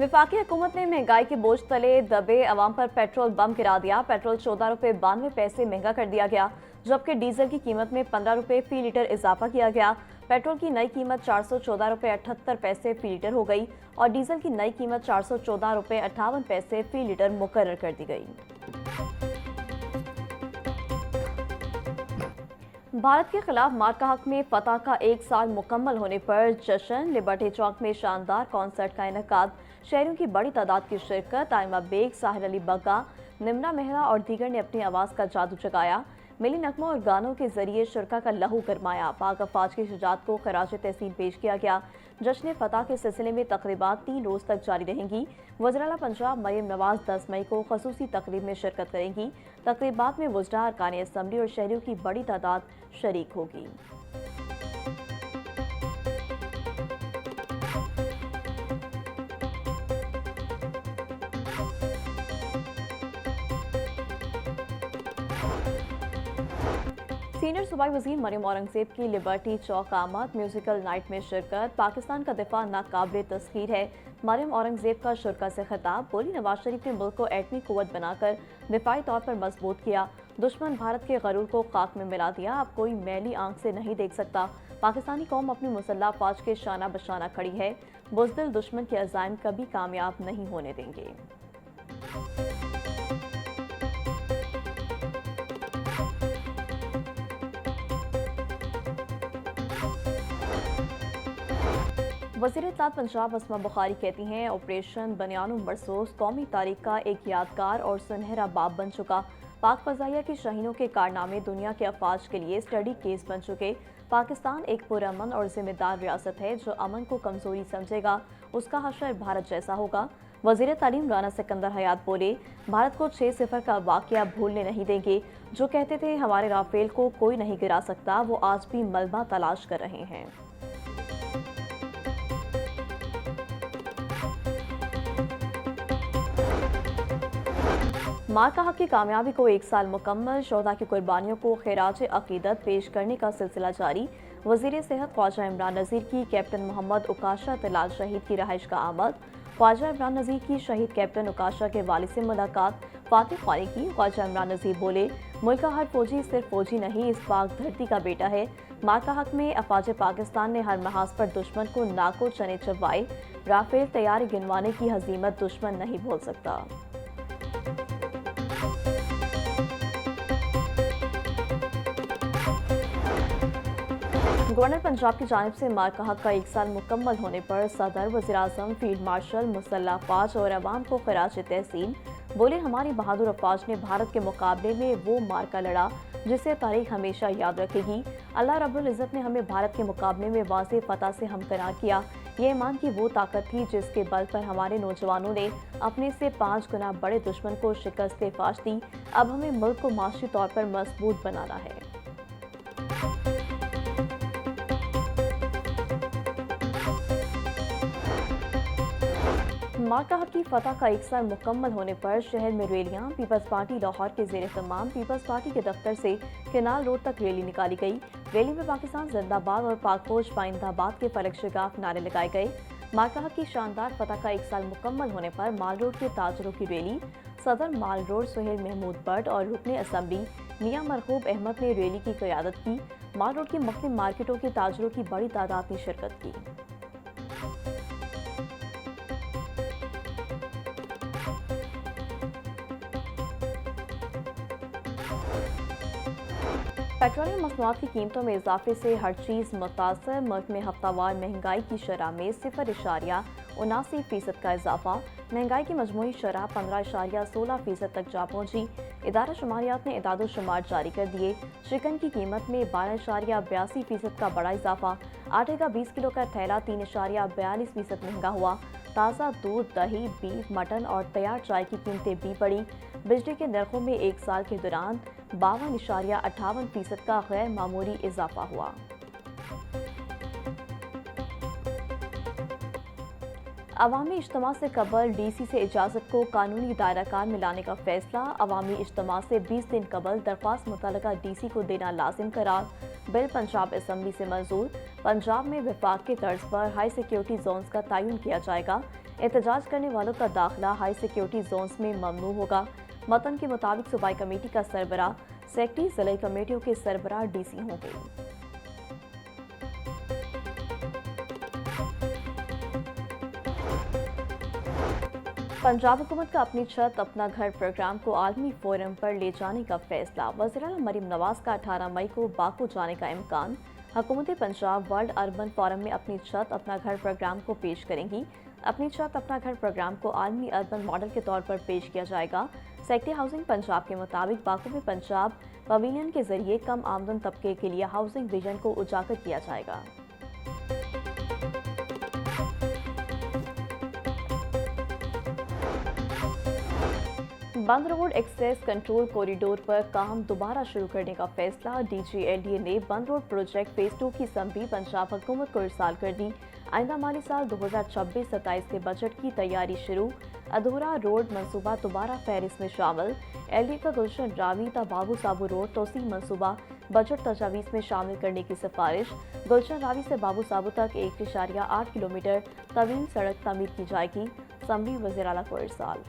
वफाकी हुकूमत ने महंगाई के बोझ तले दबे अवाम पर पेट्रोल बम गिरा दिया। पेट्रोल 14 रुपये 92 पैसे महंगा कर दिया गया, जबकि डीजल की कीमत में 15 रुपये फी लीटर इजाफा किया गया। पेट्रोल की नई कीमत 414 रुपये 78 पैसे फी लीटर हो गई और डीजल की नई कीमत 414 रुपये 58 पैसे फी लीटर मुकर्रर कर दी गई। भारत के खिलाफ मार्का हक में फतह का 1 साल मुकम्मल होने पर जश्न, लिबर्टी चौक में शानदार कॉन्सर्ट का इनेकाद, शहरियों की बड़ी तादाद की शिरकत। आइमा बेग, साहिर अली बग्गा, निम्रा मेहरा और दीगर ने अपनी आवाज़ का जादू जगाया। मिली नगमों और गानों के जरिए शुरका का लहू गरमाया। पाक अफवाज की शुजात को खराज तहसीन पेश किया गया। जश्न फतह के सिलसिले में तकरीबात 3 रोज़ तक जारी रहेंगी। वज़ीर-ए-आला पंजाब मरियम नवाज 10 मई को खसूसी तकरीब में शिरकत करेंगी। तकरीबात में वुज़रा, अरकान असम्बली और शहरियों की बड़ी तादाद शरीक होगी। सीनियर सूबाई वज़ीर मरियम औरंगज़ेब की लिबर्टी चौक आमद, म्यूजिकल नाइट में शिरकत। पाकिस्तान का दिफा नाकाबिल तस्खीर है, मरियम औरंगज़ेब का शुरका से खिताब। बोली, नवाज शरीफ ने मुल्क को एटमी कुव्वत बनाकर दिफाई तौर पर मजबूत किया। दुश्मन भारत के गरूर को खाक में मिला दिया, अब कोई मैली आंख से नहीं देख सकता। पाकिस्तानी कौम अपनी मुसल्लह अफवाज के शाना बशाना खड़ी है। बुज़दिल दुश्मन के अज़ाइम कभी कामयाब नहीं होने देंगे। वज़ीर इत्तलात पंजाब अस्मा बुखारी कहती हैं, ऑपरेशन बनियानुल मरसूस कौमी तारीख का एक यादगार और सुनहरा बाब बन चुका। पाक फ़ज़ाइया की शाहीनों के कारनामे दुनिया के अफवाज के लिए स्टडी केस बन चुके। पाकिस्तान एक पुरअमन और जिम्मेदार रियासत है, जो अमन को कमज़ोरी समझेगा उसका हशर भारत जैसा होगा। वज़ीर तालीम राना सिकंदर हयात बोले, भारत को 6-0 का वाक़या भूलने नहीं देंगे। जो कहते थे हमारे राफेल को कोई नहीं गिरा सकता, वो आज भी मलबा तलाश कर रहे हैं। मार्का हक की कामयाबी को 1 साल मुकम्मल, शोहदा की कुर्बानियों को खिराज अकीदत पेश करने का सिलसिला जारी। वज़ीर सेहत ख्वाजा इमरान नज़ीर की कैप्टन मोहम्मद उकाशा तलाल शहीद की रहाइश का आमद। ख्वाजा इमरान नज़ीर की शहीद कैप्टन उकाशा के वालिद से मुलाकात, फातिह ख्वानी की। ख्वाजा इमरान नज़ीर बोले, मुल्क का हर फौजी सिर्फ फौजी नहीं, इस पाक धरती का बेटा है। मार्का हक में अफवाज पाकिस्तान ने हर महाज पर दुश्मन को नाको चने चबवाए। राफेल तैयारी गिनवाने की हजीमत दुश्मन नहीं भूल सकता। गवर्नर पंजाब की जानिब से मार्का हक का 1 साल मुकम्मल होने पर सदर, वज़ीर-ए-आज़म, फील्ड मार्शल, मुसल्लह अफवाज और अवाम को खिराज तहसीन। बोले, हमारी बहादुर अफवाज ने भारत के मुकाबले में वो मार्का लड़ा जिसे तारीख हमेशा याद रखेगी। अल्लाह रब्बुल इज़्ज़त ने हमें भारत के मुकाबले में वाज़ेह फतह से हमकरार किया। ये ईमान की वो ताकत थी जिसके बल पर हमारे नौजवानों ने अपने से 5 गुना बड़े दुश्मन को शिकस्त फाश दी। अब हमें मुल्क को माशी तौर पर मजबूत बनाना है। मार्का हक की फतह का 1 साल मुकम्मल होने पर शहर में रैलियां। पीपल्स पार्टी लाहौर के ज़ेर तमाम पीपल्स पार्टी के दफ्तर से केनाल रोड तक रैली निकाली गई। रैली में पाकिस्तान जिंदाबाद और पाकफौज पाइंदाबाद के फलक शिगाफ नारे लगाए गए। मार्का हक की शानदार फतह का 1 साल मुकम्मल होने पर माल रोड के ताजरों की रैली। सदर माल रोड सुहेल महमूद भट्ट और रुकने असम्बली मियां मरहूब अहमद ने रैली की क़यादत की। माल रोड की मुख्तलिफ मार्केटों के ताजरों की बड़ी तादाद ने शिरकत की। पेट्रोलियम मसनूआत की कीमतों में इजाफे से हर चीज़ मुतासर। मुल्क में हफ्तावार महंगाई की शरह में 0.79% का इजाफा। महंगाई की मजमूई शरह 15.16% तक जा पहुंची। इदारा शुमारियात ने इदादो शुमार जारी कर दिए। चिकन की कीमत में 12.82% का बड़ा इजाफा। आटे का 20 किलो का थैला 3.42% महंगा हुआ। ताज़ा दूध, दही, बीफ, मटन और तैयार चाय की कीमतें भी बढ़ी। बिजली के नरखों में 1 साल के दौरान 52.58% का गैर मामूली इजाफा हुआ। अवामी इज्तिमा से कबल DC से इजाज़त को कानूनी दायरा कार में लाने का फैसला। अवामी इज्तिमा से 20 दिन कबल दरख्वास्त मुतल्लिका DC को देना लाजिम करार। बिल पंजाब असम्बली से मंजूर। पंजाब में वफाक के तर्ज पर हाई सिक्योरिटी जोन्स का तयन किया जाएगा। एहतजाज करने वालों का दाखिला हाई सिक्योरिटी जोन्स में ममनू होगा। मतन के मुताबिक सूबाई कमेटी का सरबराह सेक्रेटरी ज़िला कमेटियों के सरबराह DC होंगे। पंजाब हुकूमत का अपनी छत अपना घर प्रोग्राम को आलमी फोरम पर ले जाने का फैसला। वज़ीर-ए-आला मरीम नवाज का 18 मई को बाकू जाने का इम्कान। हुकूमत पंजाब वर्ल्ड अर्बन फोरम में अपनी छत अपना घर प्रोग्राम को पेश करेंगी। अपनी छत अपना घर प्रोग्राम को आलमी अर्बन मॉडल के तौर पर पेश किया जाएगा। सेक्रेटरी हाउसिंग पंजाब के मुताबिक बाकू में पंजाब पवेलियन के जरिए कम आमदन तबके के लिए हाउसिंग विजन को उजागर किया जाएगा। बंद रोड एक्सेस कंट्रोल कॉरिडोर पर काम दोबारा शुरू करने का फैसला। DGLDA ने बंद रोड प्रोजेक्ट फेज 2 की समरी पंजाब हुकूमत को इरसाल कर दी। आइंदा माली साल 2026-27 के बजट की तैयारी शुरू। अधूरा रोड मंसूबा दोबारा फहरिस्त में शामिल। LD का गुलशन रावी ता बाबू साबू रोड तोसी मंसूबा बजट तजावीज़ में शामिल करने की सिफारिश। गुलशन रावी से बाबू साबू तक 1.8 किलोमीटर तवील सड़क तमीर की जाएगी। समरी वज़ीर-ए-आला को इरसाल।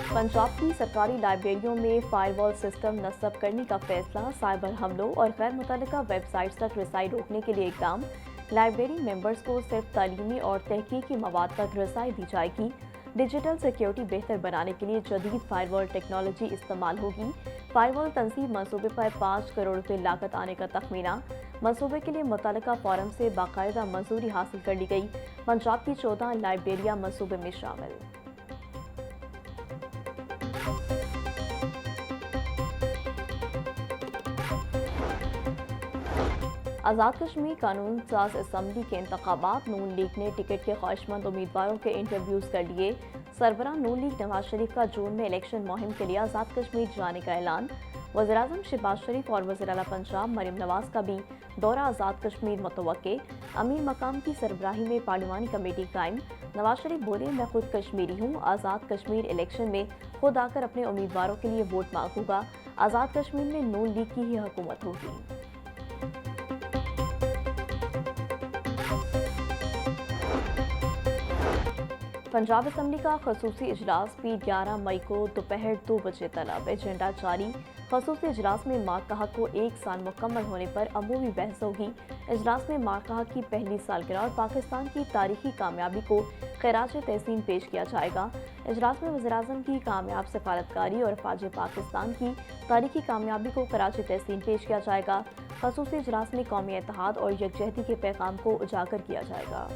पंजाब की सरकारी लाइब्रेरियों में फायरवॉल सिस्टम नस्ब करने का फैसला। साइबर हमलों और गैर मुतल्लिका वेबसाइट्स तक रसाई रोकने के लिए इकदाम। लाइब्रेरी मेंबर्स को सिर्फ तालीमी और तहकीकी मवाद तक रसाई दी जाएगी। डिजिटल सिक्योरिटी बेहतर बनाने के लिए जदीद फायरवॉल टेक्नोलॉजी इस्तेमाल होगी। फायरवॉल तंसीब मंसूबे पर 5 करोड़ रुपए लागत आने का तखमीना। मंसूबे के लिए मुतल्लिका फोरम से बाकायदा मंजूरी हासिल कर ली गई। पंजाब की 14 लाइब्रेरियां मंसूबे में शामिल। आज़ाद कश्मीर कानून साज असम्बली के इंतखाबात। नून लीग ने टिकट के ख्वाहिशमंद उम्मीदवारों के इंटरव्यूज कर लिए। सरबराह नून लीग नवाज शरीफ का जून में इलेक्शन मुहिम के लिए आज़ाद कश्मीर जाने का ऐलान। वज़ीर-ए-आज़म शहबाज शरीफ और वज़ीर-ए-आला पंजाब मरीम नवाज का भी दौरा आज़ाद कश्मीर मुतवक्के। अमीर मकाम की सरबराही में पार्लिमानी कमेटी कायम। नवाज शरीफ बोले, मैं खुद कश्मीरी हूँ। आज़ाद कश्मीर इलेक्शन में खुद आकर अपने उम्मीदवारों के लिए वोट मांगूंगा। आज़ाद कश्मीर में नून लीग की ही हुकूमत होगी। पंजाब असम्बली का खसूसी इजलास भी 11 मई को दोपहर 2 बजे तलब। एजेंडा जारी। खसूसी इजलास में मार्का हक को 1 साल मुकम्मल होने पर अमूमी बहस होगी। इजलास में मार्का हक की पहली सालगिरह और पाकिस्तान की तारीखी कामयाबी को खिराज तहसीन पेश किया जाएगा। इजलास में वज़ीर-ए-आज़म की कामयाब सफारतकारी और फ़ौज पाकिस्तान की तारीखी कामयाबी को खिराज तहसीन पेश किया जाएगा। खसूसी इजलास में कौमी इत्तेहाद और यकजहती के पैगाम को उजागर किया जाएगा।